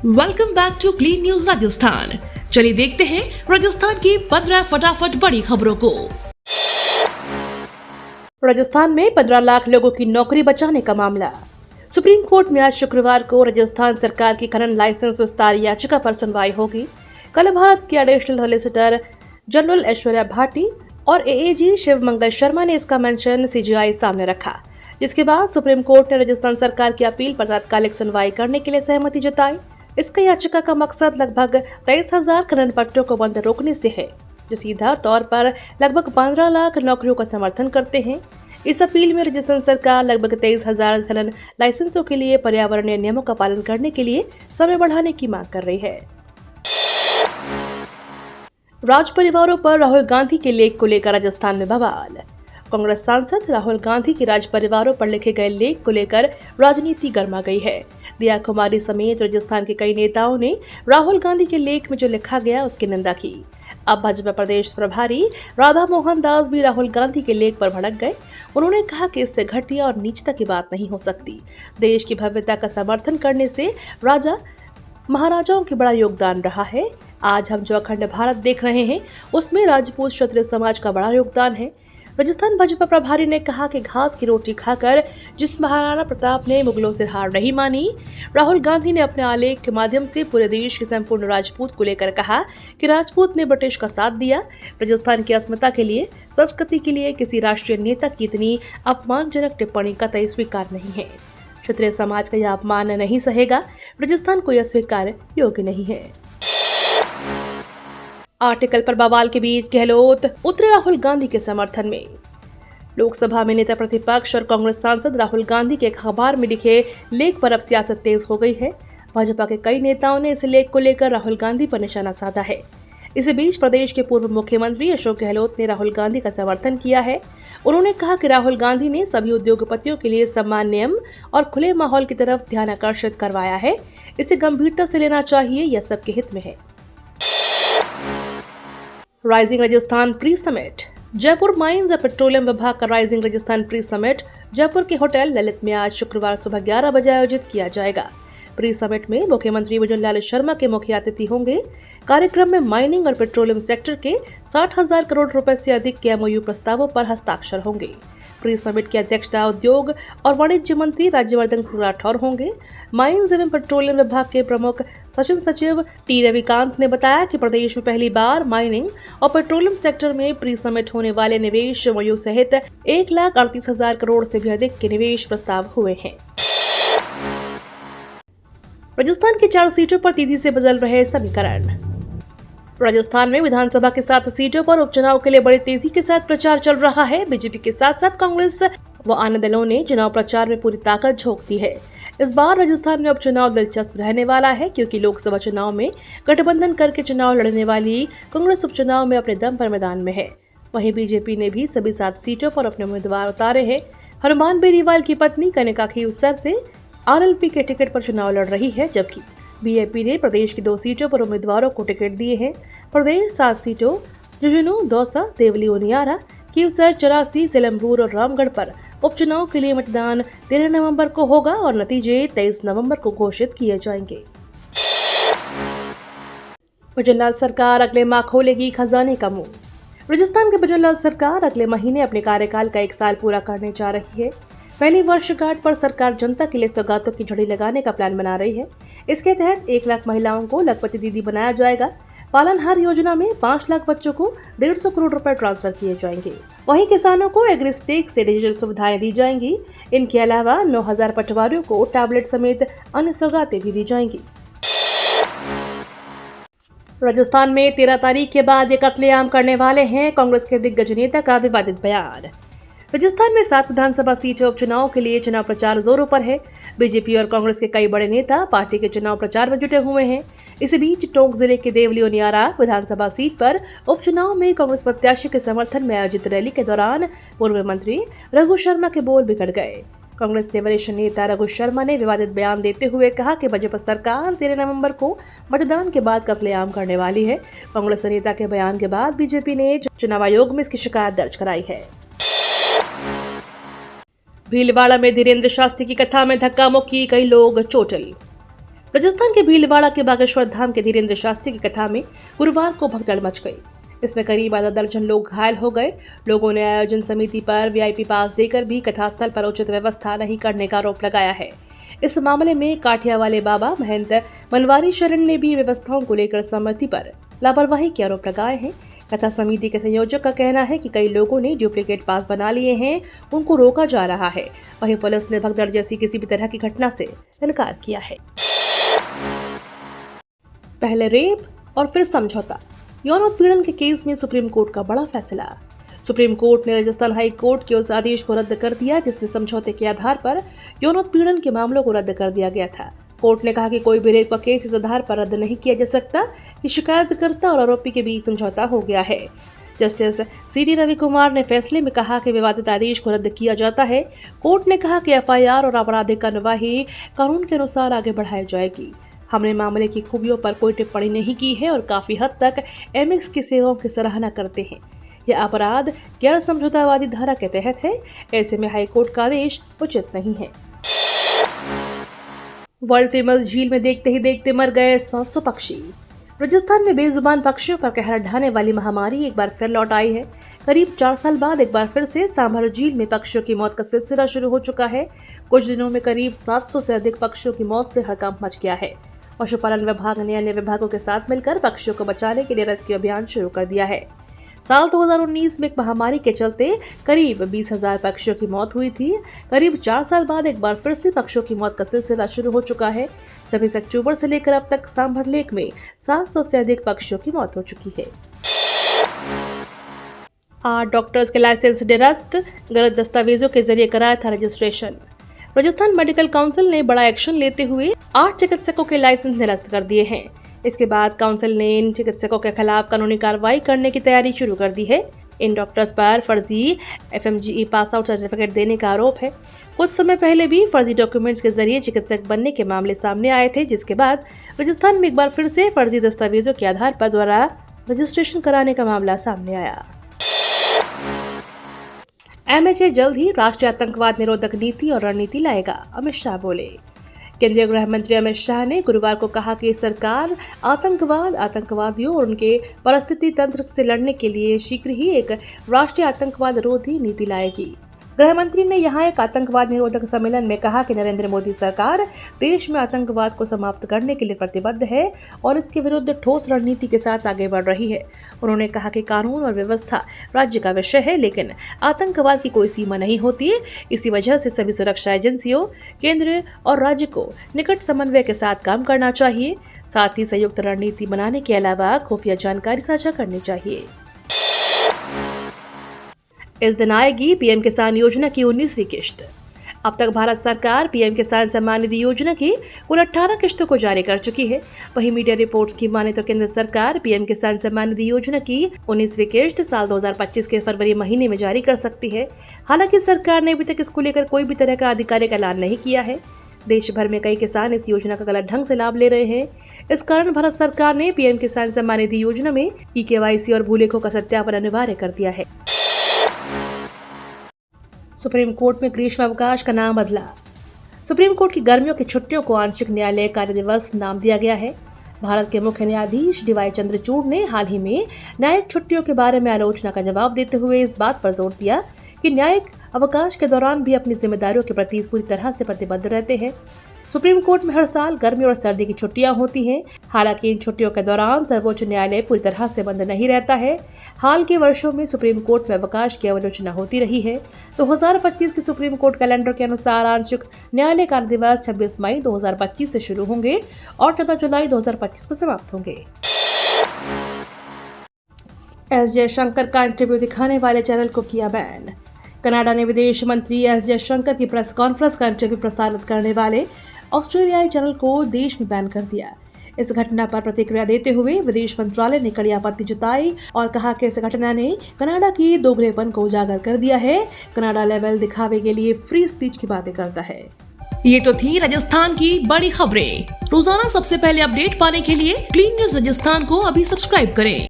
Welcome back to Clean News Rajasthan. चलिए देखते हैं राजस्थान की 15 फटाफट बड़ी खबरों को। राजस्थान में 15 लाख लोगों की नौकरी बचाने का मामला। सुप्रीम कोर्ट में आज शुक्रवार को राजस्थान सरकार की खनन लाइसेंस विस्तार याचिका पर सुनवाई होगी। कल भारत की additional solicitor general Aishwarya Bhati और एएजी शिव मंगल शर्मा ने इसका मेंशन सीजीआई सामने रखा, जिसके बाद सुप्रीम कोर्ट ने राजस्थान सरकार की अपील पर तात्कालिक सुनवाई करने के लिए सहमति जताई। इसका याचिका का मकसद लगभग 23,000 खनन पट्टों को बंद रोकने से है, जो सीधा तौर पर लगभग 15 लाख नौकरियों का समर्थन करते हैं। इस अपील में राजस्थान सरकार लगभग 23,000 खनन लाइसेंसों के लिए पर्यावरणीय नियमों का पालन करने के लिए समय बढ़ाने की मांग कर रही है। राज परिवारों पर राहुल गांधी के लेख को लेकर राजस्थान में बवाल। कांग्रेस सांसद राहुल गांधी के राज परिवारों पर लिखे गए लेख को लेकर राजनीति गर्मा गई है। दिया कुमारी समेत राजस्थान के कई नेताओं ने राहुल गांधी के लेख में जो लिखा गया उसकी निंदा की। अब भाजपा प्रदेश प्रभारी राधा मोहन दास भी राहुल गांधी के लेख पर भड़क गए। उन्होंने कहा कि इससे घटिया और नीचता की बात नहीं हो सकती। देश की भव्यता का समर्थन करने से राजा महाराजाओं की बड़ा योगदान रहा है। आज हम जो अखंड भारत देख रहे हैं उसमें राजपूत क्षत्रिय समाज का बड़ा योगदान है। राजस्थान भाजपा प्रभारी ने कहा कि घास की रोटी खाकर जिस महाराणा प्रताप ने मुगलों से हार नहीं मानी, राहुल गांधी ने अपने आलेख के माध्यम से पूरे देश के संपूर्ण राजपूत को लेकर कहा कि राजपूत ने ब्रिटिश का साथ दिया। राजस्थान की अस्मिता के लिए, संस्कृति के लिए किसी राष्ट्रीय नेता की इतनी अपमानजनक टिप्पणी कतई स्वीकार नहीं है। क्षत्रिय समाज का यह अपमान नहीं सहेगा। राजस्थान को यह स्वीकार योग्य नहीं है। आर्टिकल पर बवाल के बीच गहलोत उतरे राहुल गांधी के समर्थन में। लोकसभा में नेता प्रतिपक्ष और कांग्रेस सांसद राहुल गांधी के अखबार में लिखे लेख पर अब सियासत तेज हो गई है। भाजपा के कई नेताओं ने इस लेख को लेकर राहुल गांधी पर निशाना साधा है। इसी बीच प्रदेश के पूर्व मुख्यमंत्री अशोक गहलोत ने राहुल गांधी का समर्थन किया है। उन्होंने कहा कि राहुल गांधी ने सभी उद्योगपतियों के लिए समान नियम और खुले माहौल की तरफ ध्यान आकर्षित करवाया है। इसे गंभीरता से लेना चाहिए, यह सबके हित में है। Rising Rajasthan pre summit. Jaipur mines और पेट्रोलियम विभाग का rising Rajasthan pre summit Jaipur के होटल ललित में आज शुक्रवार सुबह 11 बजे आयोजित किया जाएगा। प्री समिट में मुख्यमंत्री भुजनलाल शर्मा के मुख्य अतिथि होंगे। कार्यक्रम में माइनिंग और पेट्रोलियम सेक्टर के 60,000 करोड़ रुपए से अधिक के एमओयू प्रस्तावों पर हस्ताक्षर होंगे। प्री समिट की अध्यक्षता उद्योग और वाणिज्य मंत्री राज्यवर्धन सिंह राठौर होंगे। माइंस एवं पेट्रोलियम विभाग के प्रमुख शासन सचिव टी रविकांत ने बताया कि प्रदेश में पहली बार माइनिंग और पेट्रोलियम सेक्टर में प्री समिट होने वाले निवेश एमओयू सहित 1,38,000 करोड़ से भी अधिक के निवेश प्रस्ताव हुए हैं। राजस्थान की 4 सीटों पर तेजी से बदल रहे समीकरण। राजस्थान में विधानसभा के 7 सीटों पर उपचुनाव के लिए बड़ी तेजी के साथ प्रचार चल रहा है। बीजेपी के साथ साथ कांग्रेस व अन्य दलों ने चुनाव प्रचार में पूरी ताकत झोंक दी है। इस बार राजस्थान में उपचुनाव दिलचस्प रहने वाला है, क्योंकि लोकसभा चुनाव में गठबंधन करके चुनाव लड़ने वाली कांग्रेस उपचुनाव में अपने दम पर मैदान में है। वहीं बीजेपी ने भी सभी 7 सीटों पर अपने उम्मीदवार उतारे हैं। हनुमान बेनीवाल की पत्नी कनिका खीवसर से आरएलपी के टिकट पर चुनाव लड़ रही है, जबकि बीएपी ने प्रदेश की 2 सीटों पर उम्मीदवारों को टिकट दिए हैं। प्रदेश 7 सीटों झुंझुनू, दौसा, देवली, उनियारा, खीवसर, चरासी, सिलमबूर और रामगढ़ पर उपचुनाव के लिए मतदान 13 नवंबर को होगा और नतीजे 23 नवंबर को घोषित किए जाएंगे। भुजनलाल सरकार अगले माह खोलेगी खजाने का मुंह। राजस्थान के भुजनलाल सरकार अगले महीने अपने कार्यकाल का 1 साल पूरा करने जा रही है। पहली वर्षगांठ पर सरकार जनता के लिए सौगातों की झड़ी लगाने का प्लान बना रही है। इसके तहत 1 लाख महिलाओं को लखपति दीदी बनाया जाएगा। पालनहार योजना में 5 लाख बच्चों को 150 करोड़ रुपए ट्रांसफर किए जाएंगे। वहीं किसानों को एग्रीस्टेक से डिजिटल सुविधाएं दी जाएंगी। इनके अलावा 9,000 पटवारियों को टैबलेट समेत अन्य सौगातें भी दी जाएंगी। राजस्थान में 13 तारीख के बाद ये कत्लेआम करने वाले हैं, कांग्रेस के दिग्गज नेता का विवादित बयान। राजस्थान में 7 विधानसभा सीटों उपचुनाव के लिए चुनाव प्रचार जोरों पर है। बीजेपी और कांग्रेस के कई बड़े नेता पार्टी के चुनाव प्रचार में जुटे हुए हैं। इसी बीच टोंक जिले के देवली उनियारा विधानसभा सीट पर उपचुनाव में कांग्रेस प्रत्याशी के समर्थन में आयोजित रैली के दौरान पूर्व मंत्री रघु शर्मा के बोल बिगड़ गए। कांग्रेस के वरिष्ठ नेता रघु शर्मा ने विवादित बयान देते हुए कहा कि भाजपा सरकार 13 नवंबर को मतदान के बाद कत्लेआम करने वाली है। कांग्रेस नेता के बयान के बाद बीजेपी ने चुनाव आयोग में इसकी शिकायत दर्ज कराई है। भीलवाड़ा में धीरेन्द्र शास्त्री की कथा में धक्का मुक्की, कई लोग चोटिल। राजस्थान के भीलवाड़ा के बागेश्वर धाम के धीरेन्द्र शास्त्री की कथा में गुरुवार को भगदड़ मच गई। इसमें करीब आधा दर्जन लोग घायल हो गए। लोगों ने आयोजन समिति पर वीआईपी पास देकर भी कथास्थल पर उचित व्यवस्था नहीं करने का आरोप लगाया है। इस मामले में काठिया वाले बाबा महंत मनवारी शरण ने भी व्यवस्थाओं को लेकर समिति पर लापरवाही के आरोप लगाए हैं। कथा समिति के संयोजक का कहना है कि कई लोगों ने डुप्लीकेट पास बना लिए हैं, उनको रोका जा रहा है। वहीं पुलिस ने भगदड़ जैसी किसी भी तरह की घटना से इनकार किया है। पहले रेप और फिर समझौता, यौन उत्पीड़न के केस में सुप्रीम कोर्ट का बड़ा फैसला। सुप्रीम कोर्ट ने राजस्थान हाई कोर्ट के उस आदेश को रद्द कर दिया जिसमें समझौते के आधार पर यौन उत्पीड़न के मामलों को रद्द कर दिया गया था। कोर्ट ने कहा कि कोई भी रेप का केस इस आधार पर रद्द नहीं किया जा सकता कि शिकायतकर्ता और आरोपी के बीच समझौता हो गया है। जस्टिस सीटी रवि कुमार ने फैसले में कहा कि विवादित आदेश को रद्द किया जाता है। कोर्ट ने कहा कि एफआईआर और आपराधिक कार्यवाही कानून के अनुसार आगे बढ़ाई जाएगी। हमने मामले की खूबियों पर कोई टिप्पणी नहीं की है और काफी हद तक एमएक्स की सेवाओं की सराहना करते हैं। यह अपराध गैर समझौतावादी धारा के तहत है। ऐसे में हाईकोर्ट का आदेश उचित नहीं है। वर्ल्ड फेमस झील में देखते ही देखते मर गए 700 पक्षी। राजस्थान में बेजुबान पक्षियों पर कहर ढाने वाली महामारी एक बार फिर लौट आई है। करीब 4 साल बाद एक बार फिर से सांभर झील में पक्षियों की मौत का सिलसिला शुरू हो चुका है। कुछ दिनों में करीब 700 से अधिक पक्षियों की मौत से हड़कंप मच गया है। पशुपालन विभाग ने अन्य विभागों के साथ मिलकर पक्षियों को बचाने के लिए रेस्क्यू अभियान शुरू कर दिया है। साल 2019 में एक महामारी के चलते करीब 20,000 पक्षियों की मौत हुई थी। करीब 4 साल बाद एक बार फिर से पक्षियों की मौत का सिलसिला शुरू हो चुका है। 26 अक्टूबर से लेकर अब तक सांभर लेक में 700 से अधिक पक्षियों की मौत हो चुकी है। 8 डॉक्टर्स के लाइसेंस निरस्त, गलत दस्तावेजों के जरिए कराया था रजिस्ट्रेशन। राजस्थान मेडिकल काउंसिल ने बड़ा एक्शन लेते हुए 8 चिकित्सकों के लाइसेंस निरस्त कर दिए हैं। इसके बाद काउंसिल ने इन चिकित्सकों के खिलाफ कानूनी कार्रवाई करने की तैयारी शुरू कर दी है। इन डॉक्टर्स पर फर्जी एफएमजीई पास आउट सर्टिफिकेट देने का आरोप है। कुछ समय पहले भी फर्जी डॉक्यूमेंट्स के जरिए चिकित्सक बनने के मामले सामने आए थे, जिसके बाद राजस्थान में एक बार फिर से फर्जी दस्तावेजों के आधार पर द्वारा रजिस्ट्रेशन कराने का मामला सामने आया। एमएचए जल्द ही राष्ट्रीय आतंकवाद निरोधक नीति और रणनीति लाएगा, अमित शाह बोले। केंद्रीय गृह मंत्री अमित शाह ने गुरुवार को कहा कि सरकार आतंकवाद, आतंकवादियों और उनके परिस्थिति तंत्र से लड़ने के लिए शीघ्र ही एक राष्ट्रीय आतंकवाद विरोधी नीति लाएगी। गृह मंत्री ने यहां एक आतंकवाद निरोधक सम्मेलन में कहा कि नरेंद्र मोदी सरकार देश में आतंकवाद को समाप्त करने के लिए प्रतिबद्ध है और इसके विरुद्ध ठोस रणनीति के साथ आगे बढ़ रही है। उन्होंने कहा कि कानून और व्यवस्था राज्य का विषय है, लेकिन आतंकवाद की कोई सीमा नहीं होती है। इसी वजह से सभी सुरक्षा एजेंसियों, केंद्र और राज्य को निकट समन्वय के साथ काम करना चाहिए। साथ ही संयुक्त रणनीति बनाने के अलावा खुफिया जानकारी साझा करनी चाहिए। इस दिन आएगी पीएम किसान योजना की 19वीं किश्त। अब तक भारत सरकार पीएम किसान सम्मान निधि योजना की कुल 18 किश्तों को जारी कर चुकी है। वहीं मीडिया रिपोर्ट्स की माने तो केंद्र सरकार पीएम किसान सम्मान निधि योजना की 19वीं किश्त साल 2025 के फरवरी महीने में जारी कर सकती है। हालांकि सरकार ने अभी तक इसको लेकर कोई भी तरह का आधिकारिक ऐलान नहीं किया है। देश भर में कई किसान इस योजना का गलत ढंग से लाभ ले रहे हैं। इस कारण भारत सरकार ने पीएम किसान सम्मान निधि योजना में ई-केवाईसी और भूलेखों का सत्यापन अनिवार्य कर दिया है। सुप्रीम कोर्ट में ग्रीष्मावकाश का नाम बदला। सुप्रीम कोर्ट की गर्मियों की छुट्टियों को आंशिक न्यायालय कार्य दिवस नाम दिया गया है। भारत के मुख्य न्यायाधीश डीवाई चंद्रचूड़ ने हाल ही में न्यायिक छुट्टियों के बारे में आलोचना का जवाब देते हुए इस बात पर जोर दिया कि न्यायिक अवकाश के दौरान भी अपनी जिम्मेदारियों के प्रति पूरी तरह से प्रतिबद्ध रहते हैं। सुप्रीम कोर्ट में हर साल गर्मी और सर्दी की छुट्टियां होती हैं। हालांकि इन छुट्टियों के दौरान सर्वोच्च न्यायालय पूरी तरह से बंद नहीं रहता है। हाल के वर्षों में सुप्रीम कोर्ट में अवकाश की आलोचना होती रही है। 2025 के सुप्रीम कोर्ट कैलेंडर के अनुसार आंशिक न्यायालय कार्य दिवस 26 मई 2025 से शुरू होंगे और 14 जुलाई 2025 को समाप्त होंगे। एस जयशंकर का इंटरव्यू दिखाने वाले चैनल को किया बैन। कनाडा ने विदेश मंत्री एस जयशंकर की प्रेस कॉन्फ्रेंस का इंटरव्यू प्रसारित करने वाले ऑस्ट्रेलियाई चैनल को देश में बैन कर दिया। इस घटना पर प्रतिक्रिया देते हुए विदेश मंत्रालय ने कड़ी आपत्ति जताई और कहा कि इस घटना ने कनाडा की दोगलेपन को उजागर कर दिया है। कनाडा लेवल दिखावे के लिए फ्री स्पीच की बातें करता है। ये तो थी राजस्थान की बड़ी खबरें। रोजाना सबसे पहले अपडेट पाने के लिए क्लीन न्यूज राजस्थान को अभी सब्सक्राइब करें।